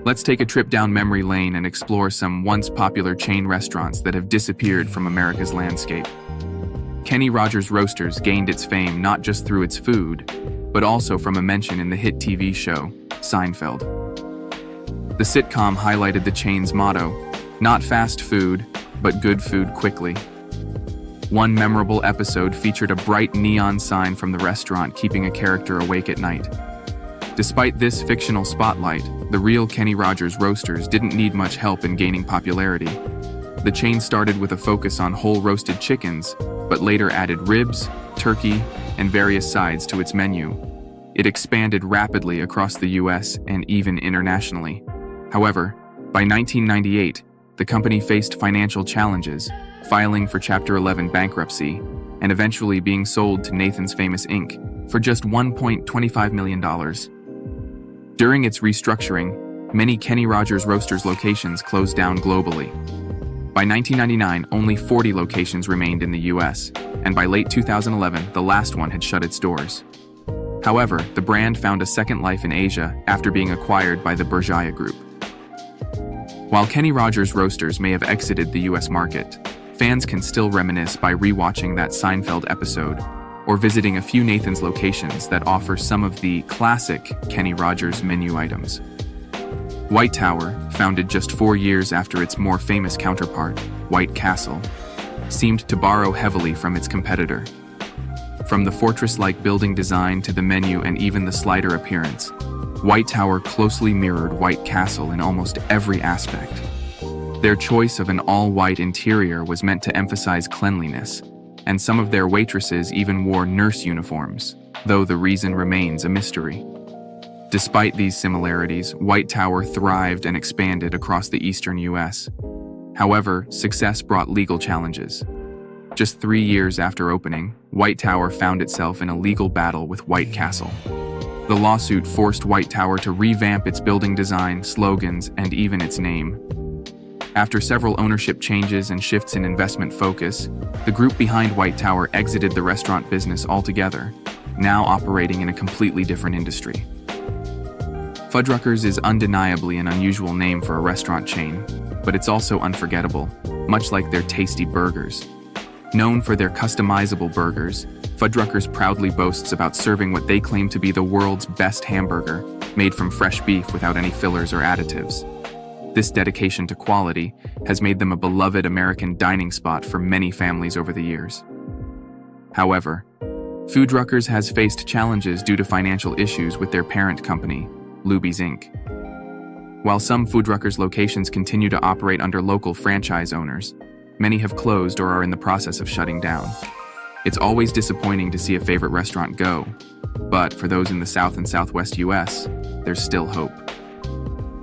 Let's take a trip down memory lane and explore some once popular chain restaurants that have disappeared from America's landscape. Kenny Rogers Roasters gained its fame not just through its food, but also from a mention in the hit TV show, Seinfeld. The sitcom highlighted the chain's motto, not fast food, but good food quickly. One memorable episode featured a bright neon sign from the restaurant keeping a character awake at night. Despite this fictional spotlight, the real Kenny Rogers Roasters didn't need much help in gaining popularity. The chain started with a focus on whole roasted chickens, but later added ribs, turkey, and various sides to its menu. It expanded rapidly across the US and even internationally. However, by 1998, the company faced financial challenges, filing for Chapter 11 bankruptcy, and eventually being sold to Nathan's Famous Inc. for just $1.25 million. During its restructuring, many Kenny Rogers Roasters locations closed down globally. By 1999, only 40 locations remained in the US, and by late 2011, the last one had shut its doors. However, the brand found a second life in Asia after being acquired by the Berjaya Group. While Kenny Rogers Roasters may have exited the US market, fans can still reminisce by rewatching that Seinfeld episode or visiting a few Nathan's locations that offer some of the classic Kenny Rogers menu items. White Tower, founded just 4 years after its more famous counterpart, White Castle, seemed to borrow heavily from its competitor. From the fortress-like building design to the menu and even the slider appearance, White Tower closely mirrored White Castle in almost every aspect. Their choice of an all-white interior was meant to emphasize cleanliness, and some of their waitresses even wore nurse uniforms, though the reason remains a mystery. Despite these similarities, White Tower thrived and expanded across the eastern US. However, success brought legal challenges. Just 3 years after opening, White Tower found itself in a legal battle with White Castle. The lawsuit forced White Tower to revamp its building design, slogans, and even its name. After several ownership changes and shifts in investment focus, the group behind White Tower exited the restaurant business altogether, now operating in a completely different industry. Fudruckers is undeniably an unusual name for a restaurant chain, but it's also unforgettable, much like their tasty burgers. Known for their customizable burgers, Fudruckers proudly boasts about serving what they claim to be the world's best hamburger, made from fresh beef without any fillers or additives. This dedication to quality has made them a beloved American dining spot for many families over the years. However, Fudruckers has faced challenges due to financial issues with their parent company, Luby's Inc. While some Fudruckers locations continue to operate under local franchise owners, many have closed or are in the process of shutting down. It's always disappointing to see a favorite restaurant go, but for those in the South and Southwest US, there's still hope.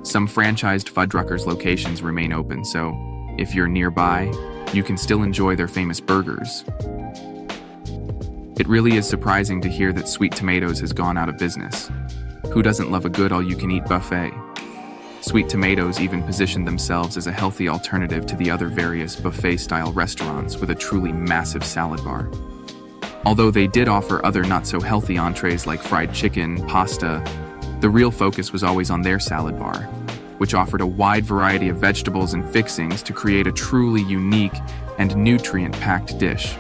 Some franchised Fudruckers locations remain open, so if you're nearby, you can still enjoy their famous burgers. It really is surprising to hear that Sweet Tomatoes has gone out of business. Who doesn't love a good all-you-can-eat buffet? Sweet Tomatoes even positioned themselves as a healthy alternative to the other various buffet-style restaurants with a truly massive salad bar. Although they did offer other not-so-healthy entrees like fried chicken, pasta, the real focus was always on their salad bar, which offered a wide variety of vegetables and fixings to create a truly unique and nutrient-packed dish.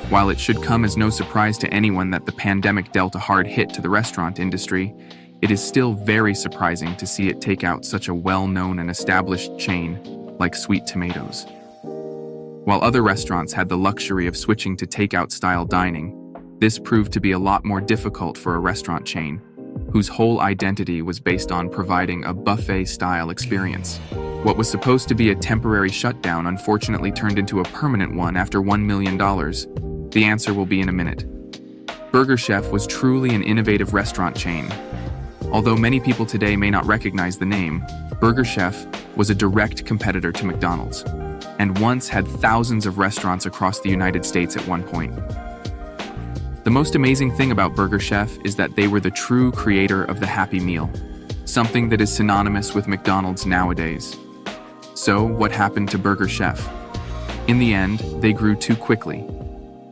While it should come as no surprise to anyone that the pandemic dealt a hard hit to the restaurant industry, it is still very surprising to see it take out such a well-known and established chain like Sweet Tomatoes. While other restaurants had the luxury of switching to takeout-style dining, this proved to be a lot more difficult for a restaurant chain, whose whole identity was based on providing a buffet-style experience. What was supposed to be a temporary shutdown unfortunately turned into a permanent one after $1 million. The answer will be in a minute. Burger Chef was truly an innovative restaurant chain. Although many people today may not recognize the name, Burger Chef was a direct competitor to McDonald's, and once had thousands of restaurants across the United States at one point. The most amazing thing about Burger Chef is that they were the true creator of the Happy Meal, something that is synonymous with McDonald's nowadays. So, what happened to Burger Chef? In the end, they grew too quickly.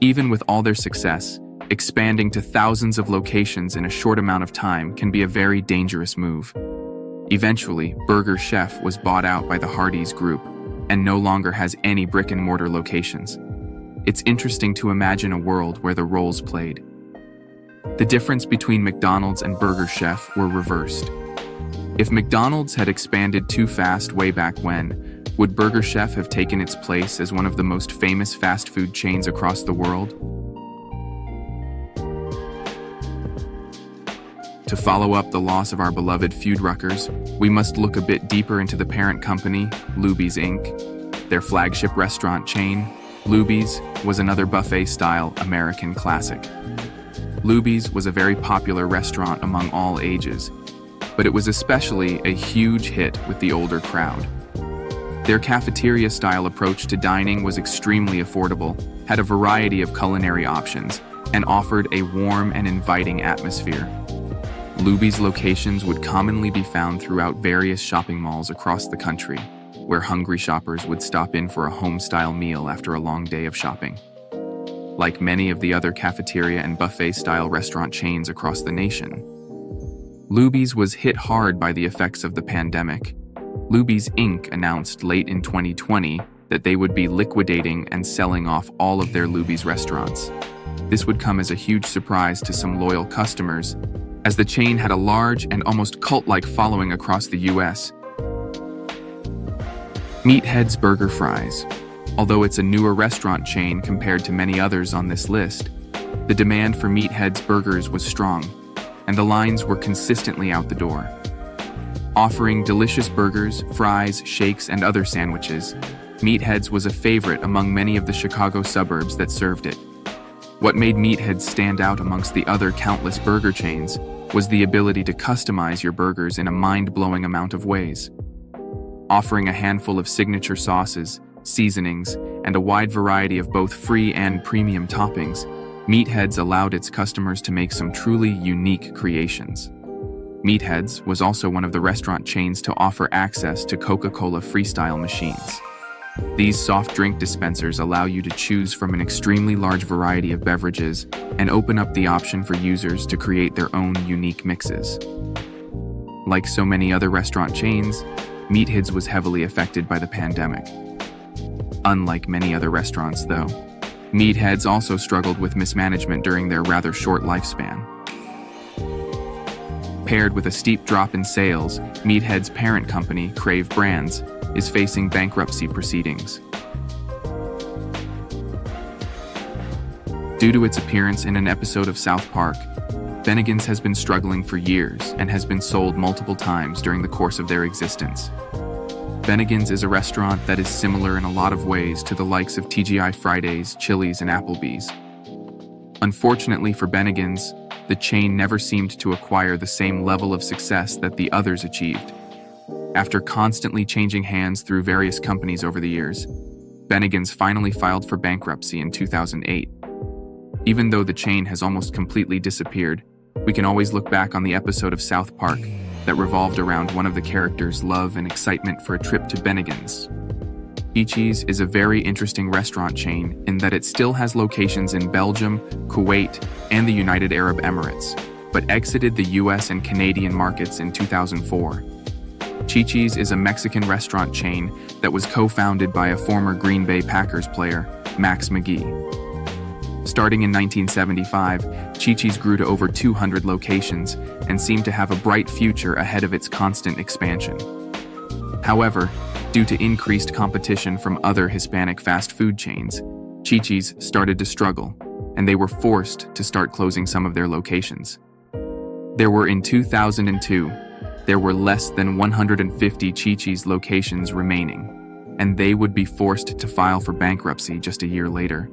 Even with all their success, expanding to thousands of locations in a short amount of time can be a very dangerous move. Eventually, Burger Chef was bought out by the Hardee's Group and no longer has any brick-and-mortar locations. It's interesting to imagine a world where the roles played. The difference between McDonald's and Burger Chef were reversed. If McDonald's had expanded too fast way back when, would Burger Chef have taken its place as one of the most famous fast food chains across the world? To follow up the loss of our beloved Fudruckers, we must look a bit deeper into the parent company, Luby's Inc. Their flagship restaurant chain, Luby's, was another buffet-style American classic. Luby's was a very popular restaurant among all ages, but it was especially a huge hit with the older crowd. Their cafeteria-style approach to dining was extremely affordable, had a variety of culinary options, and offered a warm and inviting atmosphere. Luby's locations would commonly be found throughout various shopping malls across the country, where hungry shoppers would stop in for a home-style meal after a long day of shopping. Like many of the other cafeteria and buffet-style restaurant chains across the nation, Luby's was hit hard by the effects of the pandemic. Luby's Inc. announced late in 2020 that they would be liquidating and selling off all of their Luby's restaurants. This would come as a huge surprise to some loyal customers, as the chain had a large and almost cult-like following across the U.S. Meatheads Burger Fries. Although it's a newer restaurant chain compared to many others on this list, the demand for Meatheads burgers was strong, and the lines were consistently out the door. Offering delicious burgers, fries, shakes, and other sandwiches, Meatheads was a favorite among many of the Chicago suburbs that served it. What made Meatheads stand out amongst the other countless burger chains was the ability to customize your burgers in a mind-blowing amount of ways. Offering a handful of signature sauces, seasonings, and a wide variety of both free and premium toppings, Meatheads allowed its customers to make some truly unique creations. Meatheads was also one of the restaurant chains to offer access to Coca-Cola Freestyle machines. These soft drink dispensers allow you to choose from an extremely large variety of beverages and open up the option for users to create their own unique mixes. Like so many other restaurant chains, Meatheads was heavily affected by the pandemic. Unlike many other restaurants, though, Meatheads also struggled with mismanagement during their rather short lifespan. Paired with a steep drop in sales, Meatheads' parent company, Crave Brands, is facing bankruptcy proceedings. Due to its appearance in an episode of South Park, Bennigan's has been struggling for years and has been sold multiple times during the course of their existence. Bennigan's is a restaurant that is similar in a lot of ways to the likes of TGI Fridays, Chili's, and Applebee's. Unfortunately for Bennigan's, the chain never seemed to acquire the same level of success that the others achieved. After constantly changing hands through various companies over the years, Bennigan's finally filed for bankruptcy in 2008. Even though the chain has almost completely disappeared, we can always look back on the episode of South Park that revolved around one of the characters' love and excitement for a trip to Bennigan's. Chi-Chi's is a very interesting restaurant chain in that it still has locations in Belgium, Kuwait, and the United Arab Emirates, but exited the US and Canadian markets in 2004. Chi-Chi's is a Mexican restaurant chain that was co-founded by a former Green Bay Packers player, Max McGee. Starting in 1975, Chi-Chi's grew to over 200 locations and seemed to have a bright future ahead of its constant expansion. However, due to increased competition from other Hispanic fast food chains, Chi-Chi's started to struggle, and they were forced to start closing some of their locations. In 2002, there were less than 150 Chi-Chi's locations remaining, and they would be forced to file for bankruptcy just a year later.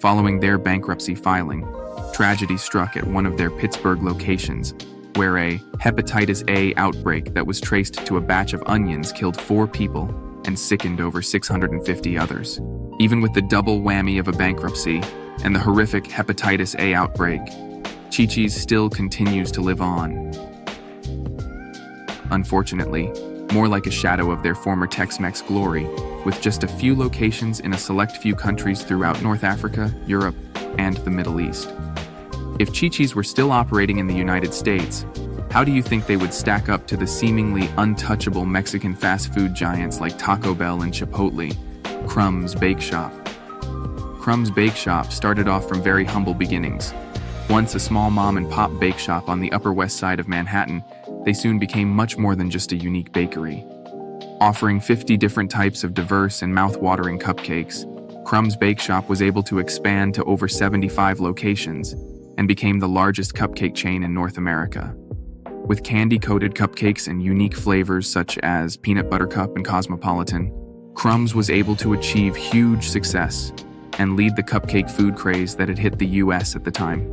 Following their bankruptcy filing, tragedy struck at one of their Pittsburgh locations, where a hepatitis A outbreak that was traced to a batch of onions killed 4 people and sickened over 650 others. Even with the double whammy of a bankruptcy and the horrific hepatitis A outbreak, Chi-Chi's still continues to live on. Unfortunately, more like a shadow of their former Tex-mex glory, with just a few locations in a select few countries throughout North Africa, Europe, and the Middle East. If Chi-Chi's were still operating in the United States, How do you think they would stack up to the seemingly untouchable Mexican fast food giants like Taco Bell and Chipotle? Crumbs Bake Shop. Crumbs Bake Shop started off from very humble beginnings. Once a small mom-and-pop bake shop on the Upper West Side of Manhattan, they soon became much more than just a unique bakery. Offering 50 different types of diverse and mouth-watering cupcakes, Crumbs Bake Shop was able to expand to over 75 locations and became the largest cupcake chain in North America. With candy-coated cupcakes and unique flavors such as peanut butter cup and cosmopolitan, Crumbs was able to achieve huge success and lead the cupcake food craze that had hit the US at the time.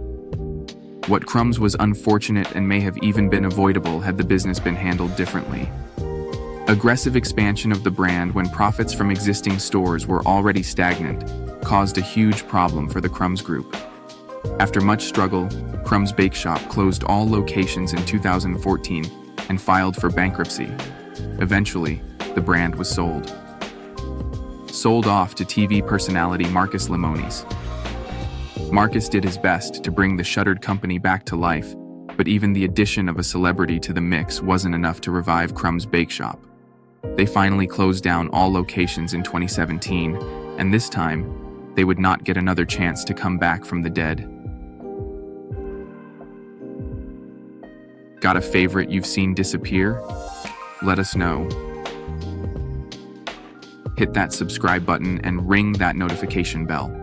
What Crumbs was unfortunate and may have even been avoidable had the business been handled differently. Aggressive expansion of the brand when profits from existing stores were already stagnant caused a huge problem for the Crumbs Group. After much struggle, Crumbs Bake Shop closed all locations in 2014 and filed for bankruptcy. Eventually, the brand was sold. Sold off to TV personality Marcus Lemonis. Marcus did his best to bring the shuttered company back to life, but even the addition of a celebrity to the mix wasn't enough to revive Crumbs Bake Shop. They finally closed down all locations in 2017, and this time, they would not get another chance to come back from the dead. Got a favorite you've seen disappear? Let us know. Hit that subscribe button and ring that notification bell.